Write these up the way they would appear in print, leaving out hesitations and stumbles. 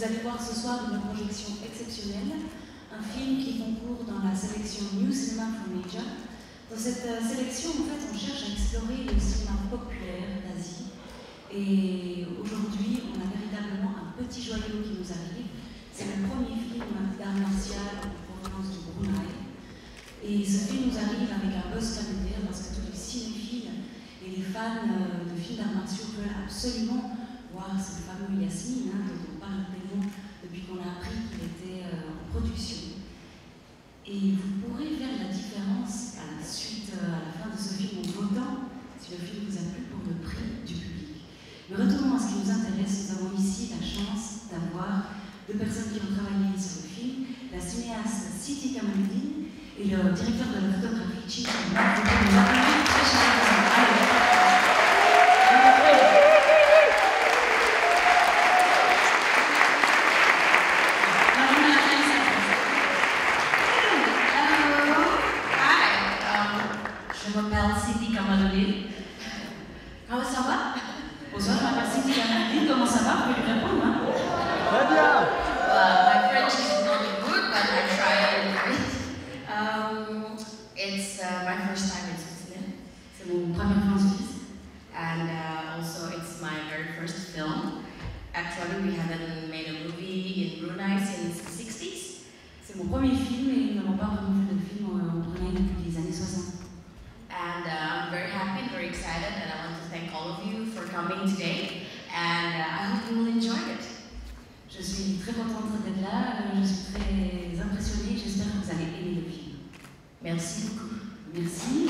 vous allez voir ce soir une projection exceptionnelle, un film qui concourt dans la sélection New Cinema from Asia. Dans cette sélection, en fait, on cherche à explorer le cinéma populaire d'Asie. Et aujourd'hui, on a véritablement un petit joyau qui nous arrive. C'est le premier film d'art martial en provenance du Brunei. Et ce film nous arrive avec un buzz planétaire parce que tous les cinéphiles et les fans de films d'arts martiaux veulent absolument voir ce fameux Yasmine, dont on parle tellement depuis qu'on a appris qu'il était en production. Et vous pourrez faire la différence à la suite, à la fin de ce film, en votant si le film vous a plu pour le prix du public. Mais retournons à ce qui nous intéresse. Nous avons ici la chance d'avoir deux personnes qui ont travaillé sur le film, la cinéaste Siti Kamaluddin et le directeur de la photographie Ching-Chang. Je m'appelle Siti Kamaluddin. Comment ça va? Bonsoir, je m'appelle Siti Kamaluddin. Comment ça va? Vous pouvez lui répondre, hein? Très bien. My French is not good, but I try anyway. It's my first time in Switzerland. C'est mon premier film en Suisse. And also it's my very first film. Actually, we haven't made a movie in Brunei since the 60s. C'est mon premier film et nous n'avons pas vraiment fait de film en Brunei depuis les années 60. And I'm very happy, very excited, and I want to thank all of you for coming today. And I hope you will enjoy it. Je suis très contente d'être là, je suis très impressionnée, j'espère que vous allez aimer le film. Merci beaucoup. Merci.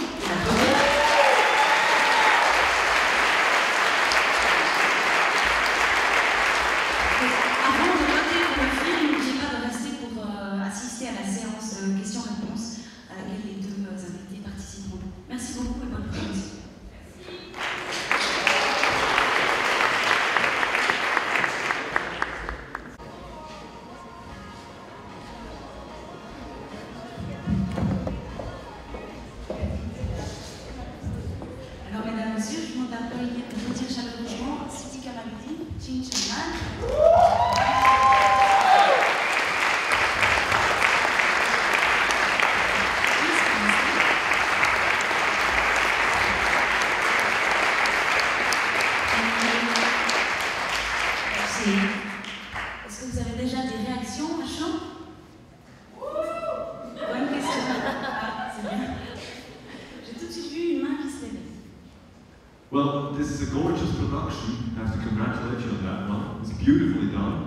Avant de voter pour le film, n'oubliez pas de rester pour assister à la séance de questions-réponses à laquelle les deux invités participeront. Merci beaucoup et bonne projection. Alors, mesdames, messieurs, je vous demande d'applaudir chaleureusement Siti Kamaluddin, Ching-Chang. Est-ce que vous avez déjà des réactions à chaud? Bonne question. Ah, c'est bien. J'ai tout de suite vu une main qui se lève. Well, this is a gorgeous production. I have to congratulate you on that one. It's beautifully done.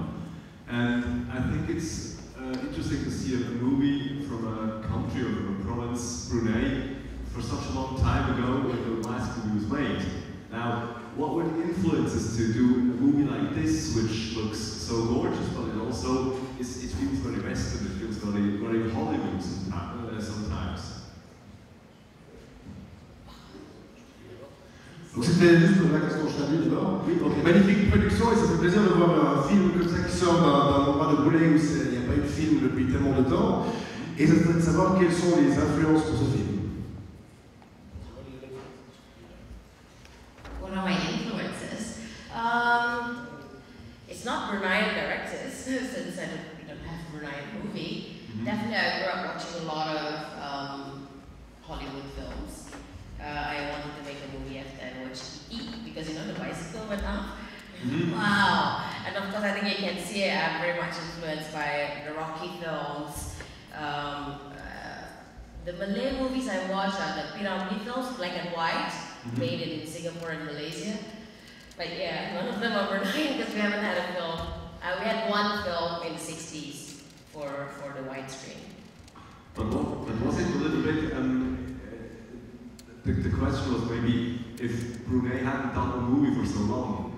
And I think it's interesting to see a movie from a country or from a province, Brunei, for such a long time ago when the last movie was made. Now, what would influence us to do a movie like this, which looks so gorgeous, but it also it feels very Western, it feels very Hollywood sometimes. Donc c'était juste la question que je traduis d'abord. Oui, donc magnifique production et ça fait plaisir de voir un film comme ça qui sort d'un endroit de Brunei où il n'y a pas eu de film depuis tellement de temps. Et ça serait de savoir quelles sont les influences pour ce film. What are my influences? It's not Brunei directors, since I don't have Brunei movie. Definitely I grew up watching a lot of Hollywood films. I wanted to make a movie after I watched Puis, because you know the bicycle went up. Wow! And of course I think you can see I'm very much influenced by the Rocky films. The Malay movies I watched are the Pyramid films, black and white, made it in Singapore and Malaysia. But yeah, none of them are Brunei because we haven't had a film. We had one film in the 60s for the widescreen. But was it a little bit, the question was maybe if Brunei hadn't done a movie for so long,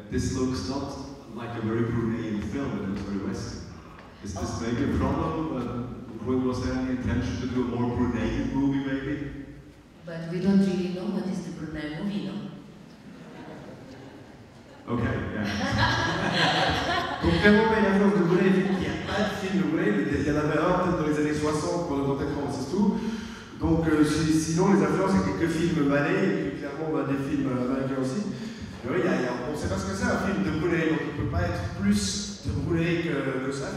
this looks not like a very Bruneian film, it looks very Western. Is this maybe a problem? Was there any intention to do a more Bruneian movie maybe? But we don't really know what is the Brunei movie, no? Okay, yeah. Donc clairement, il y a l'influence de Brunei, il n'y a pas de film de Brunei, mais il y en avait un peut-être dans les années 60, pendant 80, c'est tout. Donc sinon, les influences, il y a quelques films malais, et puis clairement des films américains aussi. Mais oui, on c'est parce que c'est un film de Brunei, donc il ne peut pas être plus de Brunei que ça.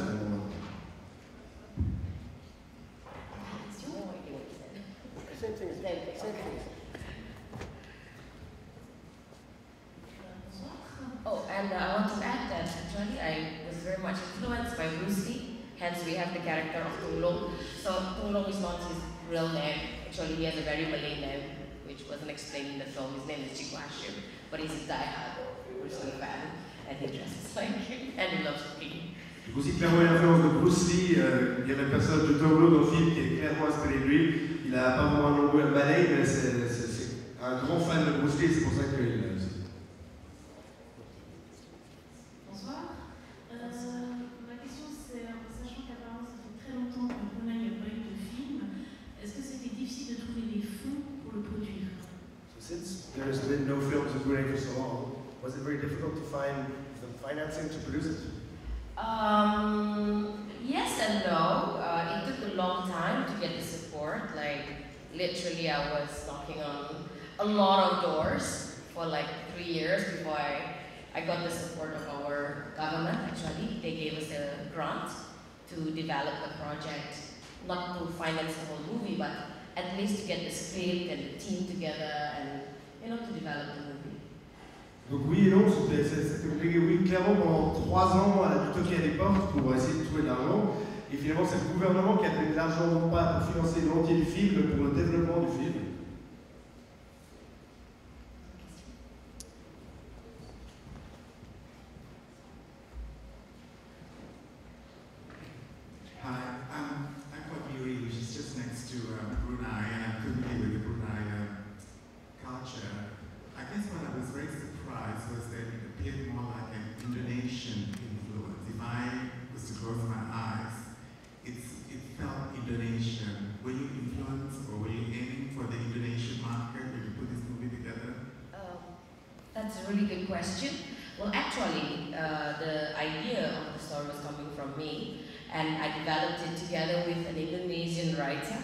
Oh, and I want to add that actually I was very much influenced by Bruce Lee, hence we have the character of Tung Long. So Tung Long is not his real name, actually he has a very Malay name, which wasn't explained in the film. His name is Ching-Chang, but he's a die-hard Bruce Lee fan, and he dresses like him, and he loves cooking. Donc aussi clairement l'influence de Bruce Lee, il y a le personnage de Tung Long dans le film qui est clairement inspiré de lui. Il n'a pas vraiment un nom de ballet, mais c'est un grand fan de Bruce Lee, c'est pour ça qu'il l'a aussi. Bonsoir. Ma question c'est, sachant qu'apparemment ça fait très longtemps que Brunei n'a pas eu de film, est-ce que c'était difficile de trouver des fonds pour le produire? So since there has been no films in Brunei for so long, was it very difficult to find the financing to produce it? Yes and no. It took a long time to get the support. Like literally, I was knocking on a lot of doors for like 3 years before I got the support of our government. Actually, they gave us a grant to develop the project, not to finance the whole movie, but at least to get the script and the team together and to develop the movie. Donc oui et non, c'était compliqué. Oui, clairement pendant 3 ans, elle a dû toquer à des portes pour essayer de trouver de l'argent. Et finalement, c'est le gouvernement qui a donné de l'argent non pas pour financer l'entier du film, mais pour le développement du film. Hi, I'm Yuri, which is just next to Brunei, and I'm familiar with the Brunei culture. I guess what I was very surprised was that it appeared more like an Indonesian influence. If I was to close my eyes, it felt Indonesian. Were you influenced or were you aiming for the Indonesian market when you put this movie together? That's a really good question. Well, actually, the idea of the story was coming from me, and I developed it together with an Indonesian writer.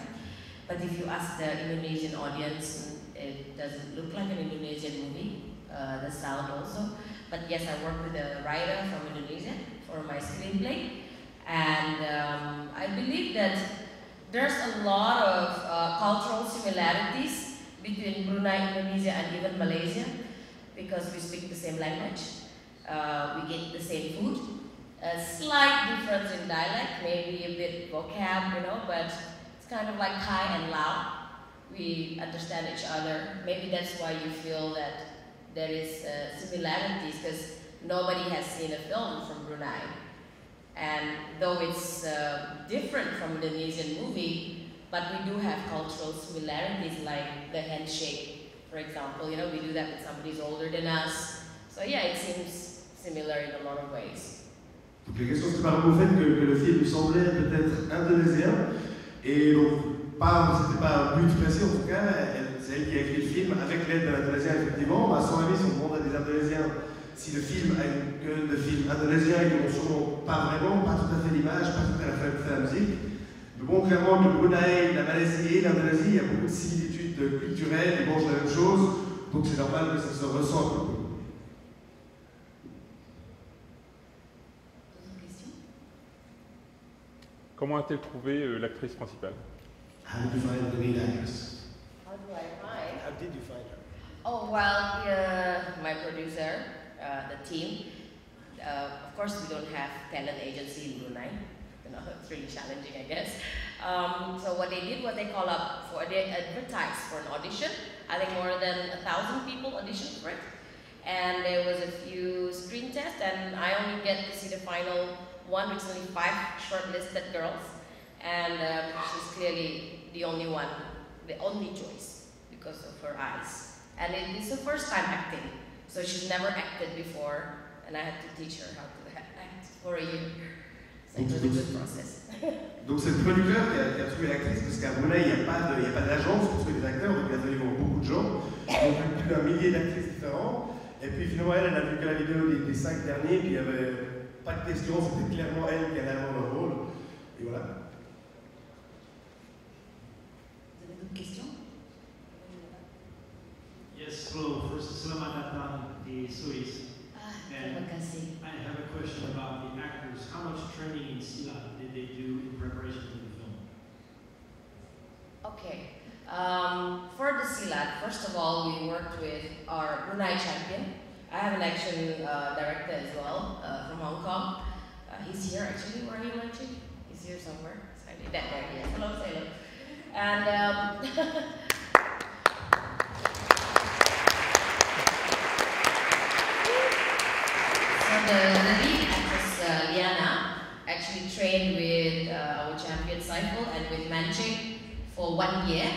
But if you ask the Indonesian audience, it doesn't look like an Indonesian movie, the sound also. But yes, I worked with a writer from Indonesia for my screenplay. And I believe that there's a lot of cultural similarities between Brunei, Indonesia, and even Malaysia, because we speak the same language, we get the same food. A slight difference in dialect, maybe a bit vocab, but it's kind of like Thai and Lao. We understand each other. Maybe that's why you feel that there is similarities, because nobody has seen a film from Brunei. And though it's different from the Indonesian movie, but we do have cultural similarities, like the handshake, for example. We do that when somebody's older than us. So yeah, it seems similar in a lot of ways. Donc les questions c'était par rapport au fait que le film semblait peut-être indonésien, et donc c'était pas un but précis en tout cas, c'est elle qui a écrit le film avec l'aide d'un Indonésien effectivement. À son avis, si on demande à des Indonésiens si le film a une gueule de film indonésien, ils diront sûrement pas vraiment, pas tout à fait l'image, pas tout à fait la musique. Mais bon, clairement, le Brunei, la Malaisie et l'Indonésie, il y a beaucoup de similitudes culturelles, ils mangent la même chose, donc c'est normal que ça se ressent un peu. Comment a-t-elle trouvé l'actrice principale? How did you find the lead actress? How do I find? How did you find her? Oh, well, my producer, the team, of course we don't have talent agency in Brunei. It's really challenging, I guess. So what they did was they advertised for an audition. I think more than 1,000 people auditioned for it. And there was a few screen tests, and I only get to see the final one, which is only 5 shortlisted girls. And she's clearly the only one, the only choice, because of her eyes. And it is her first time acting, so she's never acted before, and I had to teach her how to act for a year. So it was a good process. Donc c'est le producteur qui a trouvé l'actrice, parce qu'à Brunei, il n'y a pas d'agence pour trouver des acteurs, donc il a fallu voir beaucoup de gens. Donc il y a plus d'un millier d'actrices différentes. Et puis finalement, elle a vu que la vidéo des 5 derniers, puis il n'y avait pas de question, c'était clairement elle qui allait avoir le rôle. Et voilà. Vous avez d'autres questions? Yes, hello. First, selamat datang di Swiss. Terima kasih. I have a question about the actors. How much training in silat did they do in preparation for the film? Okay. For the silat, first of all, we worked with our Brunei champion. I have an action director as well from Hong Kong. He's here actually. Where are you, Ching? He's here somewhere. There he is. Hello, say hello. And so the lead actress Liana actually trained with our champion Saiful and with Manching for 1 year.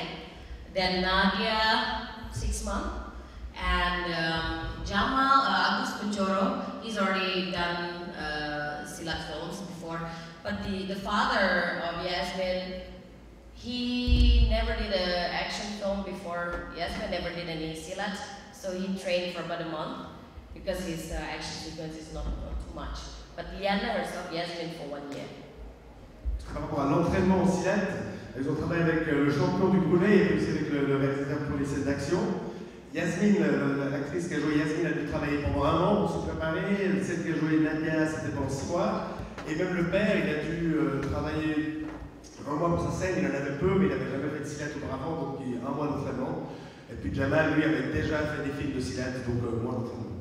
Then Nadia 6 months, and Jamal Agus Penjoro, he's already done silat films before. But the father of Yasmin, he never did an action film before. Yasmin never did any silat, so he trained for about a month because his action sequence is not too much. But Liana herself, Yasmin for 1 year. Par rapport à l'entraînement en silat, ils ont travaillé avec le champion du Brunei et aussi avec le réalisateur pour les scènes d'action. Yasmine, l'actrice qui a joué Yasmine, a dû travailler pendant 1 an pour se préparer. Celle qui a joué Nadia, c'était pendant 6 mois. Et même le père, il a dû travailler 1 mois pour sa scène. Il en avait peu, mais il n'avait jamais fait de silat auparavant, donc il y a 1 mois d'entraînement. Et puis Jamal, lui, avait déjà fait des films de silat, donc moins d'entraînement.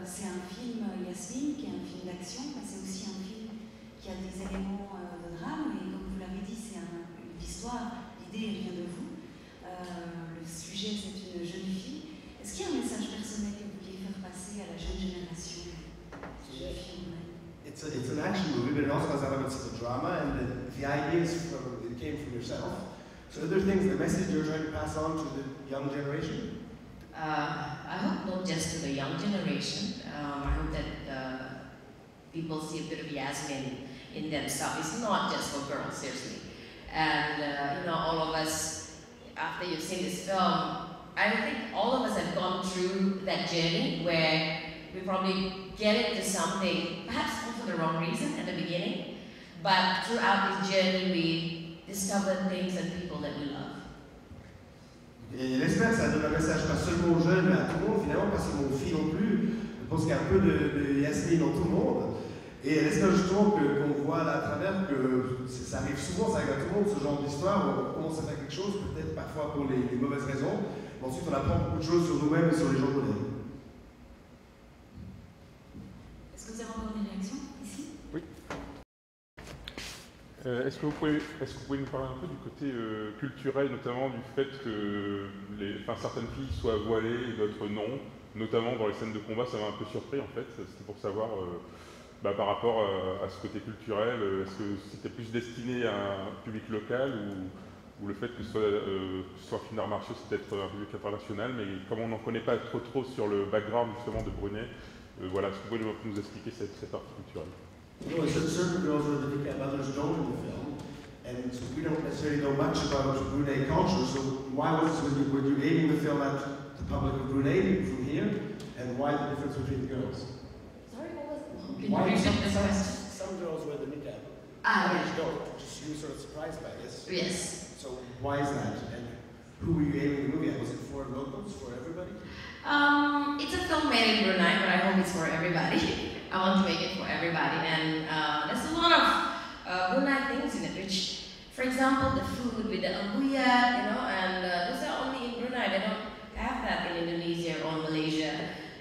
C'est un film Yasmine qui est un film d'action, mais c'est aussi un film qui a des éléments de drame, et comme vous l'avez dit, c'est une histoire, l'idée elle vient de vous. Le sujet c'est une jeune fille. Est-ce qu'il y a un message personnel que vous vouliez faire passer à la jeune génération de ce film? It's an action movie, but it also has elements of the drama, and the ideas it came from yourself. So are there things, the message you're trying to pass on to the young generation? I hope not just to the young generation. I hope that people see a bit of Yasmin in themselves. It's not just for girls, seriously. And you know, all of us, after you've seen this film, I think all of us have gone through that journey where we probably get into something, perhaps for the wrong reason at the beginning, but throughout this journey we discover things and people that we love. Et j'espère que ça donne un message pas seulement aux jeunes, mais à tout le monde, finalement, pas seulement aux filles non plus. Je pense qu'il y a un peu de Yasmine dans tout le monde. Et elle espère justement qu'on voit là à travers que ça arrive souvent, ça arrive à tout le monde, ce genre d'histoire, où on commence à faire quelque chose, peut-être parfois pour les mauvaises raisons, mais ensuite on apprend beaucoup de choses sur nous-mêmes et sur les gens qu'on aime. Est-ce que vous avez encore des réactions ici? Oui. Est-ce que vous pouvez nous parler un peu du côté culturel, notamment du fait que certaines filles soient voilées et d'autres non, notamment dans les scènes de combat? Ça m'a un peu surpris en fait. C'était pour savoir par rapport à ce côté culturel, est-ce que c'était plus destiné à un public local ou le fait que ce soit film d'arts martiaux, c'est peut-être un public international, mais comme on n'en connaît pas trop sur le background justement de Brunei, voilà, est-ce que vous pouvez nous expliquer cette partie culturelle? You know, certain girls are the niqab, others don't in the film, and so we don't necessarily know much about Brunei culture. So why was you aiming the film at the public of Brunei from here, and why the difference between the girls? Sorry, what was it? Why Some some girls wear the niqab, others don't? Just you were sort of surprised by this. Yes. So why is that? And who were you aiming the movie at? Was it for locals, for everybody? It's a film made in Brunei, but I hope it's for everybody. I want to make it for everybody, and there's a lot of Brunei things in it, which, for example, the food with the albuyat, you know, and those are only in Brunei. They don't have that in Indonesia or Malaysia.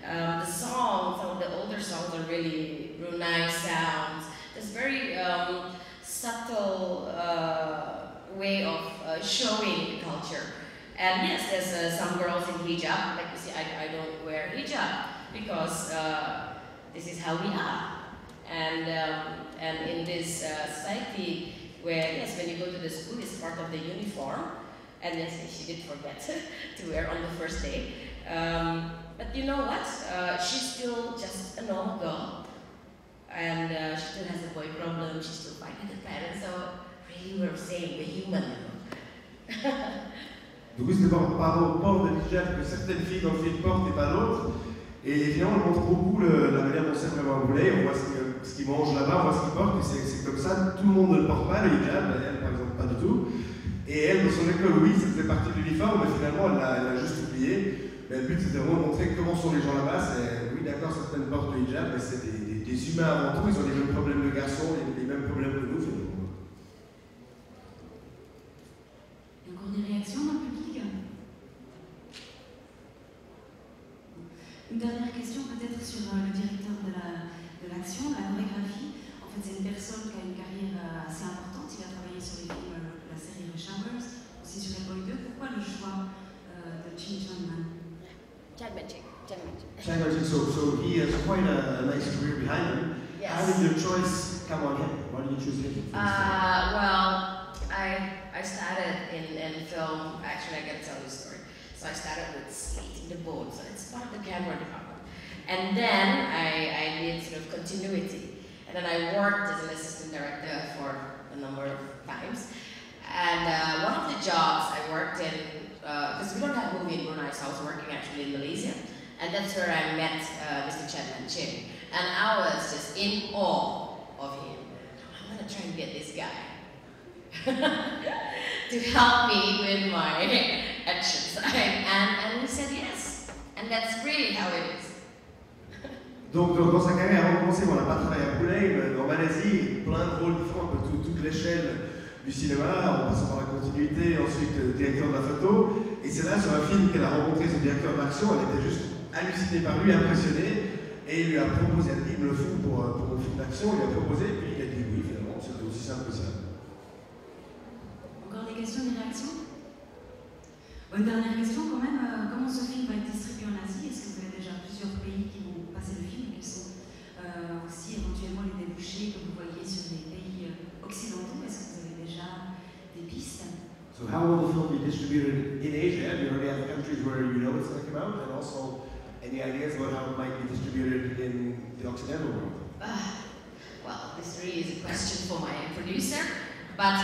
The songs, some of the older songs are really Brunei sounds. There's very subtle way of showing the culture. And yes, there's some girls in hijab. Like you see, I don't wear hijab because this is how we are. And in this society where, yes, when you go to the school, it's part of the uniform. And yes, she did forget to wear on the first day. But you know what? She's still just a normal girl. And she still has a boy problem. She's still fighting with the parents. So really, we're saying we're human, you know. Du coup, c'était par rapport au port de l'hijab que certaines filles dans le film portent et pas l'autre. Et finalement, on montre beaucoup la manière dont c'est vraiment un boulet. On voit ce qu'ils mangent là-bas, on voit ce qu'ils portent. Et c'est comme ça, tout le monde ne le porte pas, le hijab. Elle, par exemple, pas du Et elle, dans son école, oui, ça faisait partie de l'uniforme, mais finalement, elle l'a juste oublié. Mais le but, c'était vraiment de montrer comment sont les gens là-bas. Oui, d'accord, certaines portent le hijab, mais c'est des humains avant tout. Ils ont les mêmes problèmes de garçons, les mêmes problèmes que nous, finalement. Il y a encore des réactions dans le public? Une dernière question peut-être sur le directeur de l'action, la chorégraphie. En fait, c'est une personne qui a une carrière assez importante. Il a travaillé sur les films de la série Showers, aussi sur les Boy 2. Pourquoi le choix de Ching-Chang? Ching-Chang, so he has quite a nice career behind him. Yes. How did your choice come on him? Why did you choose him? Well, I started in film. Actually, I can tell you a story. So I started with skating the board, so it's part of the camera department. And then I did sort of continuity. And then I worked as an assistant director for a number of times. And one of the jobs I worked in, because we don't have movie in Brunei, so I was working actually in Malaysia. And that's where I met Mr. Ching-Chang. And I was just in awe of him. I'm gonna try and get this guy to help me with my actions. And he said yes. And that's really how it is. Donc, dans sa carrière, avant de commencer, on n'a pas travaillé à Brunei, mais en Malaisie, plein de rôles différents, un peu toute l'échelle du cinéma, en passant par la continuité, ensuite directeur de la photo. Et c'est là, sur un film, qu'elle a rencontré son directeur d'action. Elle était juste hallucinée par lui, impressionnée. Et il lui a proposé, elle dit, il me le faut pour mon film d'action. Il lui a proposé, et puis il a dit oui, finalement, c'était aussi simple que ça. Encore des questions, des réactions? Une dernière question quand même, comment ce film va être distribué en Asie? Est-ce que vous avez déjà plusieurs pays qui vont passer le film? Quels sont aussi éventuellement les débouchés que vous voyez sur les pays occidentaux? Est-ce que vous avez déjà des pistes? So how will the film be distributed in Asia? You already have countries where you know it's going to come out, and also any ideas about how it might be distributed in the Occidental world? Well, this really is a question for my producer, but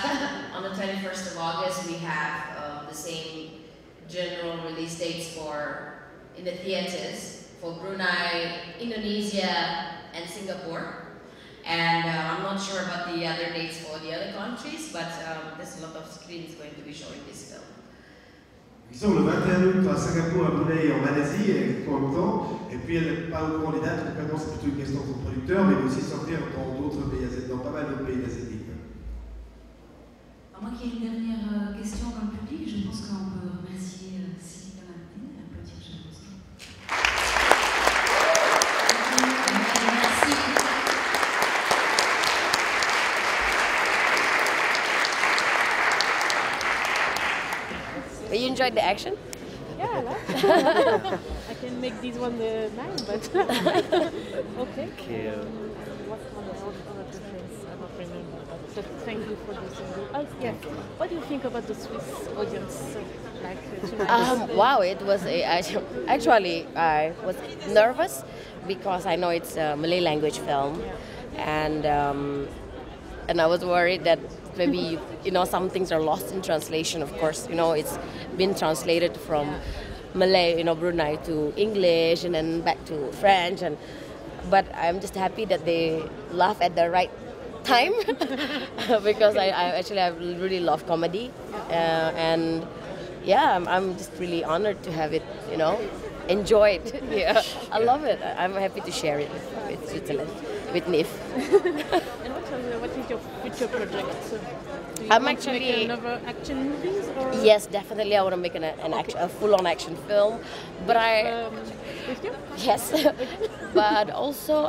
on the 21st of August we have the same general release dates in the theaters for Brunei, Indonesia, and Singapore. And I'm not sure about the other dates for the other countries, but there's a lot of screens going to be showing this film. Ils sont le 21 août à Singapour, à Brunei et en Malaisie, et en même temps. Et puis elle n'est pas au courant des dates, donc maintenant c'est plutôt une question pour le producteur, mais il va aussi sortir dans d'autres pays asiatiques, dans pas mal d'autres pays asiatiques. À moins qu'il y ait une dernière question dans le public, je pense qu'on peut remercier Sylvie et applaudir chaleureusement. Merci. But you enjoyed the action? Yeah, I like I can make this one the 9, but okay. What other difference? I don't remember. But thank you for this. Oh, yeah. What do you think about the Swiss audience? Wow, it was actually I was nervous because I know it's a Malay language film, and I was worried that maybe some things are lost in translation. Of course, it's been translated from Malay, Brunei to English and then back to French, but I'm just happy that they laugh at the right time because I really love comedy, and yeah, I'm just really honored to have it, enjoyed. Yeah, I love it. I'm happy to share it with Switzerland, with NIFFF. And what is your future project? Do you I'm want to actually make another action movies? Or? Yes, definitely. I want to make a full-on action film, but with you? Yes, but also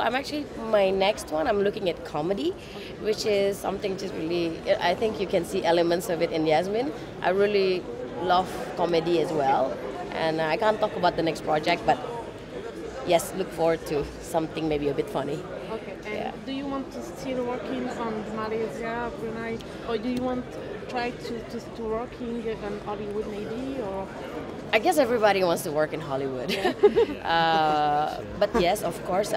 my next one. I'm looking at comedy, which is something just really. I think you can see elements of it in Yasmin. I really love comedy as well, and I can't talk about the next project, but yes, look forward to something maybe a bit funny. Okay, and Yeah. do you want to still working on Malaysia, Brunei, or do you want to try to working in Hollywood maybe, or? I guess everybody wants to work in Hollywood, but yes, of course,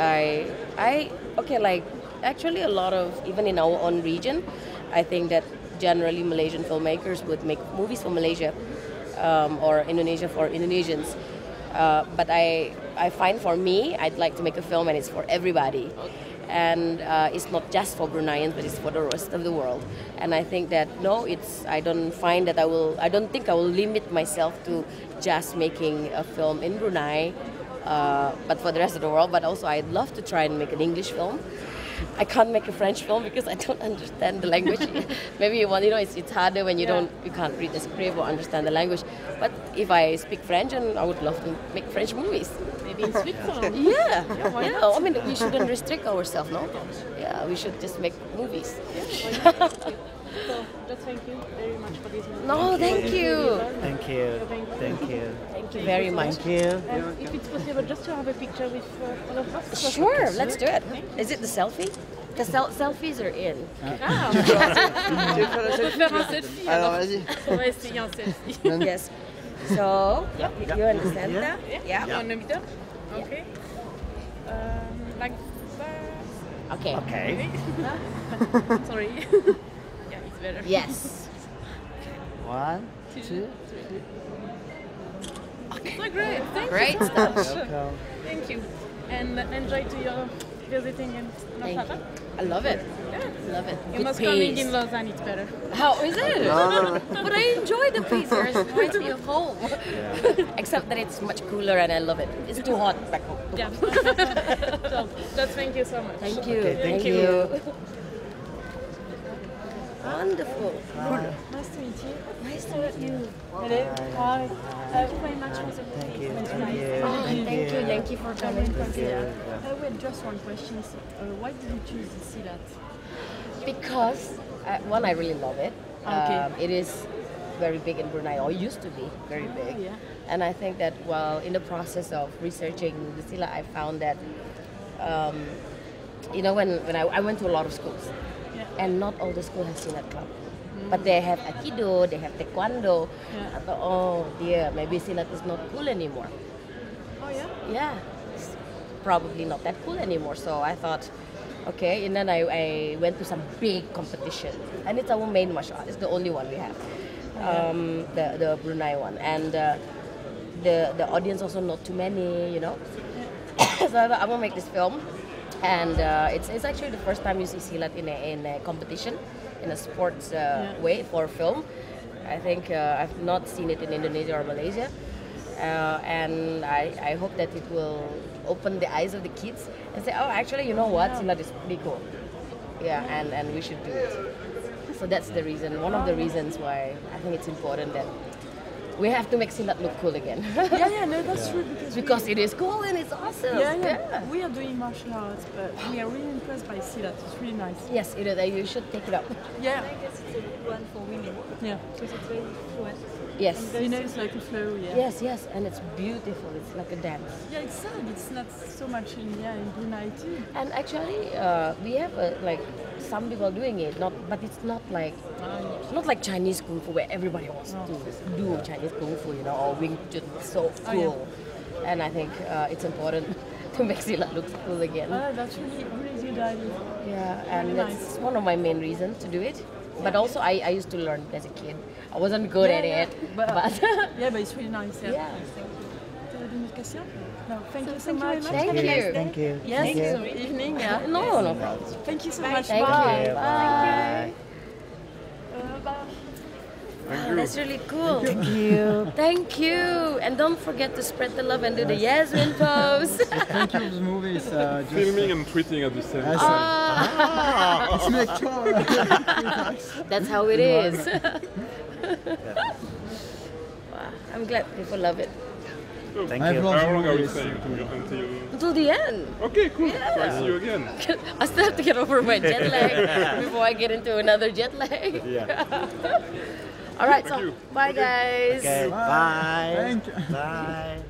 actually a lot of, even in our own region, I think that generally Malaysian filmmakers would make movies for Malaysia or Indonesia for Indonesians. But I find for me, I'd like to make a film and it's for everybody. and it's not just for Bruneians, but it's for the rest of the world. And I think that I don't think I will limit myself to just making a film in Brunei, but for the rest of the world. But also, I'd love to try and make an English film. I can't make a French film because I don't understand the language. Maybe it's harder when you can't read the script or understand the language. But if I speak French, and I would love to make French movies. Maybe in Switzerland. Yeah. I mean, we shouldn't restrict ourselves, no? Yeah, we should just make movies. So, just thank you very much for this. No, thank you. Thank you. Thank you. Thank you very much. Thank you. And if it's possible, just to have a picture with all of us. Sure, let's do it. Is it the selfie? The selfies are in. Ah, on peut faire un selfie. Alors, vas-y. On va essayer un selfie. Yes. So, you understand that? Yeah. On the middle? Okay. Like that. Okay. Okay. Sorry. Yeah, it's better. Yes. 1, 2. Okay. So great. Thank Great you. stuff. Welcome. Thank you. And enjoy to your visiting in Thank Lausanne. you. I love it. Yeah. Love it. You Good must coming pace. in Lausanne, it's better. How is it? No. But I enjoy the pace. It reminds me of home. Except that it's much cooler and I love it. It's too hot back home. Yeah. So, just thank you so much. Thank you. Okay, thank thank you. Wonderful. Nice to meet you. Nice to meet you. Hello. Hi. Thank you very much for the Thank you. It's Thank nice. you. Thank you for coming. We had just one question. Why did you choose the Silat? Because, one, I really love it. Okay. It is very big in Brunei, or used to be very big. Yeah. And I think that while in the process of researching the Silat, I found that, when I went to a lot of schools, and not all the schools have Silat club. But they have Aikido, they have Taekwondo. Yeah. I thought, oh dear, maybe Silat is not cool anymore. Oh yeah? Yeah, it's probably not that cool anymore. So I thought, okay, and then I went to some big competition. And it's our main martial art, it's the only one we have. The Brunei one. And the audience also not too many, So I thought, I'm gonna make this film. And it's actually the first time you see Silat in a competition, in a sports way for film. I think I've not seen it in Indonesia or Malaysia. And I hope that it will open the eyes of the kids and say, oh, actually, you know what, Silat is pretty cool. Yeah, and we should do it. So that's the reason, one of the reasons why I think it's important that we have to make Silat look cool again. No, that's true. Because it is cool and it's awesome. Yeah. We are doing martial arts, but we are really impressed by Silat. It's really nice. Yes, it is. You should take it up. Yeah. I guess it's a good one for women. Yeah. Because it's very fluent. Yes. It's like a flow, yeah. Yes, and it's beautiful. It's like a dance. Yeah, it's sad. It's not so much in Brunei too. And actually, we have some people doing it, but it's not like Chinese kung fu where everybody wants to do Chinese kung fu, or Wing Chun. It's so cool. And I think it's important to make Silat look cool again. That's really good idea. Yeah, and really that's one of my main reasons to do it. But also, I used to learn as a kid. I wasn't good at it, but yeah, but it's really nice. yeah. No, thank you so much. Thank you. Thank you. Yes, Thank you. so evening. Yeah. No problem. Thank you so much. Thank Bye. you. Bye. Bye. That's really cool. Thank you. Thank you. And don't forget to spread the love and do the Yasmin pose. Thank you for the movie. Filming and tweeting at the same time. It's like That's how it is. Wow, I'm glad people love it. So, Thank I've you. loved how long are we movies. staying until? Until the end. Okay, cool. Yeah. So I see you again. I still have to get over my jet lag before I get into another jet lag. Yeah. All right, Thank so you. bye guys. Okay, bye. Thank you. Bye.